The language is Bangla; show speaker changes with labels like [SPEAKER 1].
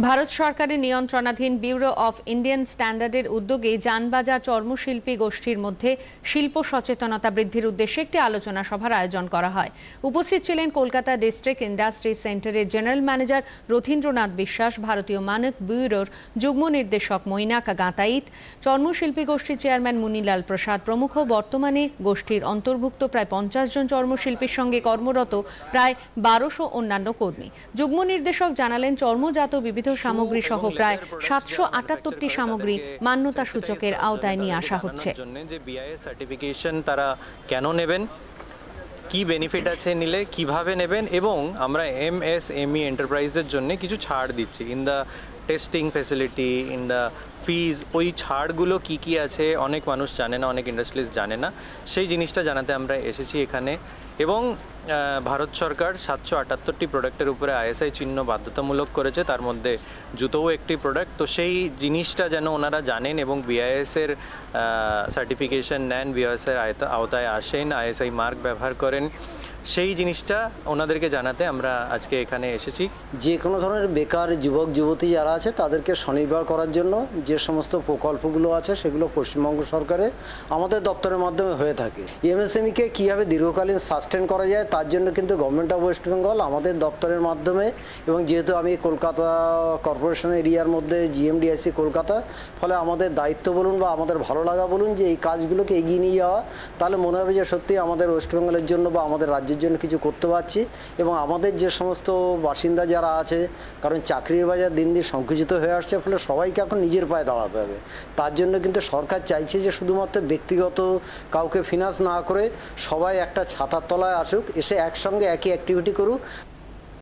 [SPEAKER 1] ভারত সরকারের নিয়ন্ত্রণাধীন ব্যুরো অফ ইন্ডিয়ান স্ট্যান্ডার্ডের উদ্যোগে যানবাজার চর্মশিল্পী গোষ্ঠীর মধ্যে শিল্প সচেতনতা বৃদ্ধির উদ্দেশ্যে একটি আলোচনা সভার আয়োজন করা হয়। উপস্থিত ছিলেন কলকাতা ডিস্ট্রিক্ট ইন্ডাস্ট্রি সেন্টারের জেনারেল ম্যানেজার রথীন্দ্রনাথ বিশ্বাস, ভারতীয় মানক ব্যুরোর যুগ্ম নির্দেশক মৈনাকা গাঁতাইত, চর্মশিল্পী গোষ্ঠীর চেয়ারম্যান মুনিলাল প্রসাদ প্রমুখ। বর্তমানে গোষ্ঠীর অন্তর্ভুক্ত প্রায় 50 জন চর্মশিল্পীর সঙ্গে কর্মরত প্রায় 1200 অন্যান্য কর্মী। যুগ্ম নির্দেশক জানালেন, চর্মজাত বিবিধ সামগ্রী সহ প্রায় 778টি সামগ্রী মান্যতা সূচকের আওতায় নিয়ে আসা হচ্ছে।
[SPEAKER 2] যে বিআইএস সার্টিফিকেশন তারা কেন নেবেন, কি বেনিফিট আছে নিলে, কিভাবে নেবেন, এবং আমরা এমএসএমই এন্টারপ্রাইজের জন্য কিছু ছাড় দিচ্ছি in the testing facility, in the fees. ওই ছাড়গুলো কি কি আছে অনেক মানুষ জানে না, অনেক ইন্ডাস্ট্রিজ জানে না। সেই জিনিসটা জানাতে আমরা এসেছি এখানে। এবং ভারত সরকার 778টি প্রোডাক্টের উপরে আইএসআই চিহ্ন বাধ্যতামূলক করেছে, তার মধ্যে জুতোও একটি প্রোডাক্ট। তো সেই জিনিসটা যেন ওনারা জানেন এবং বিআইএসের সার্টিফিকেশন নেন, বিআইএসের আওতায় আসেন, আইএসআই মার্ক ব্যবহার করেন, সেই জিনিসটা ওনাদেরকে জানাতে আমরা আজকে এখানে এসেছি।
[SPEAKER 3] যে কোনো ধরনের বেকার যুবক যুবতী যারা আছে তাদেরকে স্বনির্ভর করার জন্য যে সমস্ত প্রকল্পগুলো আছে সেগুলো পশ্চিমবঙ্গ সরকারের আমাদের দপ্তরের মাধ্যমে হয়ে থাকে। এমএসএমইকে কীভাবে দীর্ঘকালীন সাস্টেন করা যায় তার জন্য কিন্তু গভর্নমেন্ট অফ ওয়েস্ট বেঙ্গল আমাদের দপ্তরের মাধ্যমে, এবং যেহেতু আমি কলকাতা কর্পোরেশন এরিয়ার মধ্যে জিএমডিআইসি কলকাতা, ফলে আমাদের দায়িত্ব বলুন বা আমাদের ভালো লাগা বলুন যে এই কাজগুলোকে এগিয়ে নিয়ে যাওয়া, তাহলে মনে হবে যে সত্যি আমাদের ওয়েস্ট বেঙ্গলের জন্য বা আমাদের রাজ্যের জন্য কিছু করতে পারছি। এবং আমাদের যে সমস্ত বাসিন্দা যারা আছে, কারণ চাকরির বাজার দিন দিন সংকুচিত হয়ে আসছে, ফলে সবাইকে এখন নিজের পায়ে দাঁড়াতে হবে। তার জন্য কিন্তু সরকার চাইছে যে শুধুমাত্র ব্যক্তিগত কাউকে ফিনান্স না করে সবাই একটা ছাতার তলায় আসুক, এসে একসঙ্গে একই অ্যাক্টিভিটি করুক।